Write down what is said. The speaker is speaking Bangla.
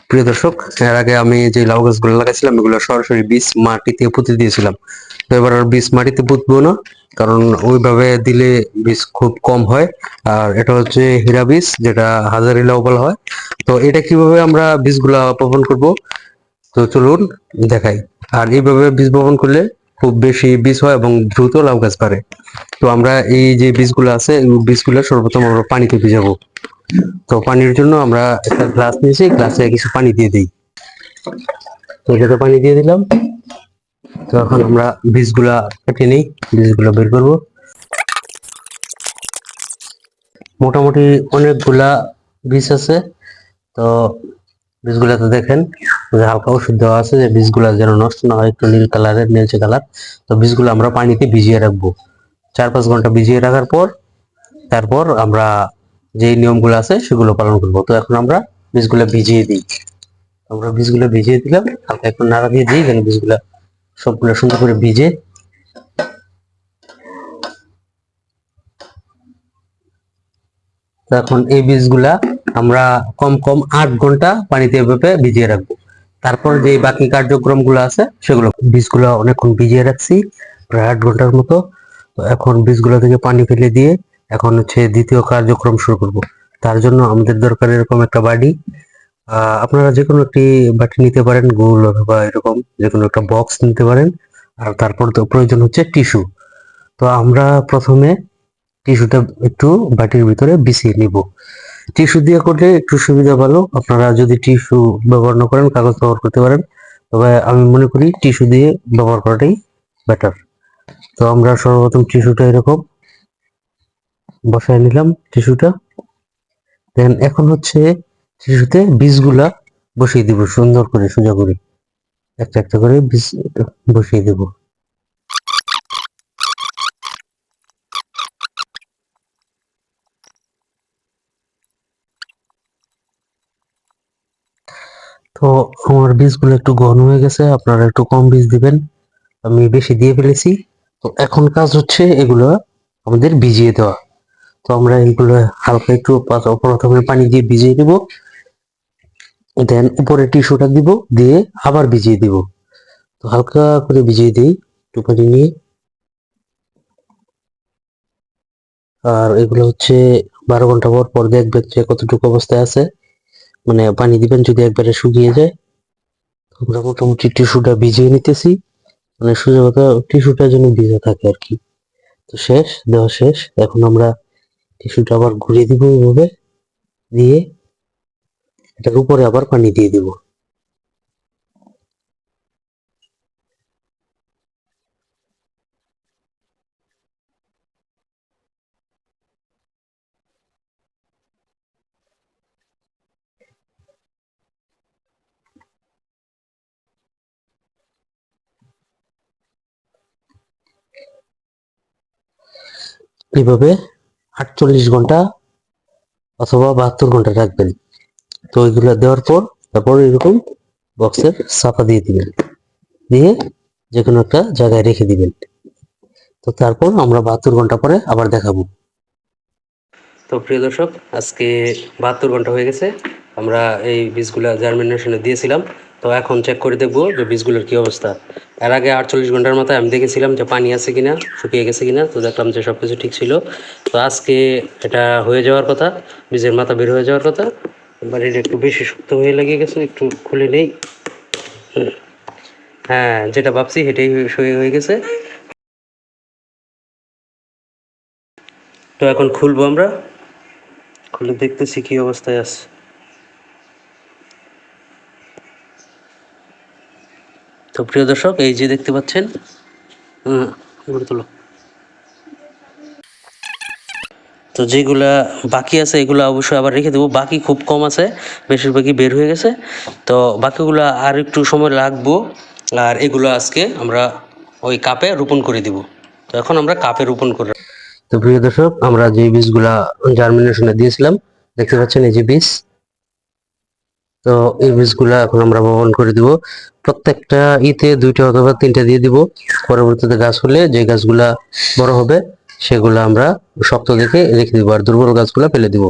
প্রিয় দর্শক, এর আগে আমি যে লাউ গাছগুলো লাগাইছিলাম এগুলো সরাসরি বীজ মাটিতে পুঁতে দিয়েছিলাম। তো এবার আর বীজ মাটিতে পুঁতবো না, কারণ ওইভাবে দিলে বীজ খুব কম হয়। আর এটা হচ্ছে হীরা বীজ, যেটা হাজারি লাউ বলা হয়। তো এটা কিভাবে আমরা বীজগুলা বপন করব, তো চলুন দেখাই। আর এইভাবে বীজ বপন করলে খুব বেশি বীজ হয় এবং দ্রুত লাউ গাছ বাড়ে। তো আমরা এই যে বীজগুলো আছে এই বীজগুলো সর্বপ্রথম আমরা পানিতে ভিজাবো। তো পানির জন্য আমরা একটা গ্লাস নিয়েছি, গ্লাসে কিছু পানি দিয়ে দিই। তো এটাতে পানি দিয়ে দিলাম। তো এখন আমরা বীজগুলা কেটে নিই, বীজগুলো বের করবো। মোটামুটি অনেকগুলা বীজ আছে। তো বীজগুলাতে দেখেন যে হালকা ওষুধ দেওয়া আছে, যে বীজগুলা যেন নষ্ট না হয়, একটু নীল কালারের, নীলচে কালার। তো বীজগুলো আমরা পানিতে ভিজিয়ে রাখবো 4-5 ঘন্টা। ভিজিয়ে রাখার পর তারপর আমরা যে নিয়মগুলো আছে সেগুলো পালন করবো। তো এখন আমরা বীজগুলো ভিজিয়ে দিই। আমরা বীজগুলো ভিজিয়ে দিলাম, হালকা একটু নাড়া দিয়ে দিই যেন বীজগুলো সবগুলো সুন্দর করে ভিজে। তো এখন এই বীজগুলা আমরা কম কম 8 ঘন্টা পানিতে এভাবে ভিজিয়ে রাখবো। তারপর যে বাকি কার্যক্রম গুলো আছে সেগুলো, বীজগুলো অনেকক্ষণ ভিজিয়ে রাখছি, প্রায় 8 ঘন্টার মতো। তো এখন বীজগুলো থেকে পানি ফেলে দিয়ে এখন হচ্ছে দ্বিতীয় কার্যক্রম শুরু করব। তার জন্য আমাদের দরকার এরকম একটা বাটি। আপনারা যে কোনো একটি বাটি নিতে পারেন, গোল অথবা এরকম যে কোনো একটা বক্স নিতে পারেন। আর তারপর তো প্রয়োজন হচ্ছে টিস্যু। তো আমরা প্রথমে টিস্যুটা একটু বাটির ভিতরে বিছিয়ে নিব। টিস্যু দিয়ে করলে একটু সুবিধা ভালো। আপনারা যদি টিস্যু ব্যবহার না করেন, কাগজ ব্যবহার করতে পারেন, তবে আমি মনে করি টিস্যু দিয়ে ব্যবহার করাটাই বেটার। তো আমরা সর্বপ্রথম টিস্যুটা এরকম বসায় নিলাম টিস্যুটা। দেন এখন হচ্ছে টিস্যুতে বীজগুলা বসিয়ে দিব সুন্দর করে, সোজা করে একটা একটা করে বীজ বসিয়ে দিব। তো আমার বীজগুলো একটু ঘন হয়ে গেছে, আপনারা একটু কম বীজ দিবেন, আমি বেশি দিয়ে ফেলেছি। তো এখন কাজ হচ্ছে এগুলো আমাদের ভিজিয়ে দেওয়া। তো আমরা এগুলো হালকা একটু প্রথমে পানি দিয়ে ভিজিয়ে দিব, দেন উপরে টিস্যুটা দিব, দিয়ে আবার ভিজিয়ে দিব। তো হালকা করে ভিজিয়ে দিই একটু পানি নিয়ে। আর এগুলো হচ্ছে 12 ঘন্টা পর পর দেখবেন যে কতটুকু অবস্থায় আছে, মানে পানি দিবেন যদি একবারে শুকিয়ে যায়। আমরা মোটামুটি টিস্যুটা ভিজিয়ে নিতেছি, মানে সোজা কথা টিস্যুটা যেন ভিজা থাকে আর কি। তো শেষ, দেওয়া শেষ। এখন আমরা টিস্যুটা আবার ঘুরিয়ে দিব এইভাবে, দিয়ে এটার উপরে আবার পানি দিয়ে দিব। এইভাবে 48 ঘন্টা অথবা 72 ঘন্টা রাখবেন। তো ওইগুলো দেওয়ার পর তারপর এরকম বক্সের চাপা দিয়ে দিবেন, দিয়ে যে কোনো একটা জায়গায় রেখে দিবেন। তো তারপর আমরা 72 ঘন্টা পরে আবার দেখাবো। তো প্রিয় দর্শক, আজকে 72 ঘন্টা হয়ে গেছে, আমরা এই বীজগুলা জার্মিনেশনে দিয়েছিলাম। তো এখন চেক করে দেখবো যে বীজগুলোর কি অবস্থা। এর আগে 48 ঘন্টার মাথায় আমি দেখেছিলাম যে পানি আছে কিনা, শুকিয়ে গেছে কিনা। তো দেখলাম যে সব কিছু ঠিক ছিল। তো আজকে এটা হয়ে যাওয়ার কথা, বীজের মাথা বের হয়ে যাওয়ার কথা। এবার এটা একটু বেশি শক্ত হয়ে লেগে গেছে, একটু খুলে নেই। হ্যাঁ, যেটা ভাবছি সেটাই হয়ে গেছে। তো এখন খুলবো, আমরা খুলে দেখতেছি কি অবস্থায় আছে। তো প্রিয় দর্শক, এই যে দেখতে পাচ্ছেন, গড়ে তোলো। তো যেগুলা বাকি আছে এগুলো অবশ্যই আবার রেখে দেবো, বাকি খুব কম আছে, বেশিরভাগই বের হয়ে গেছে। তো বাকিগুলো আর একটু সময় লাগবো। আর এগুলো আজকে আমরা ওই কাপে রোপণ করে দিব। তো এখন আমরা কাপে রোপণ করে। তো প্রিয় দর্শক, আমরা যে বীজগুলা জার্মিনেশনে দিয়েছিলাম, দেখতে পাচ্ছেন এই যে বীজ। তো এই বীজগুলা এখন আমরা বপন করে দিব। প্রত্যেকটা ইতে 2টা অথবা 3টা দিয়ে দিব। পরবর্তীতে গাছ হলে যে গাছগুলা বড় হবে সেগুলা আমরা শক্ত দেখে রেখে দিব, আর দুর্বল গাছগুলা ফেলে দিব।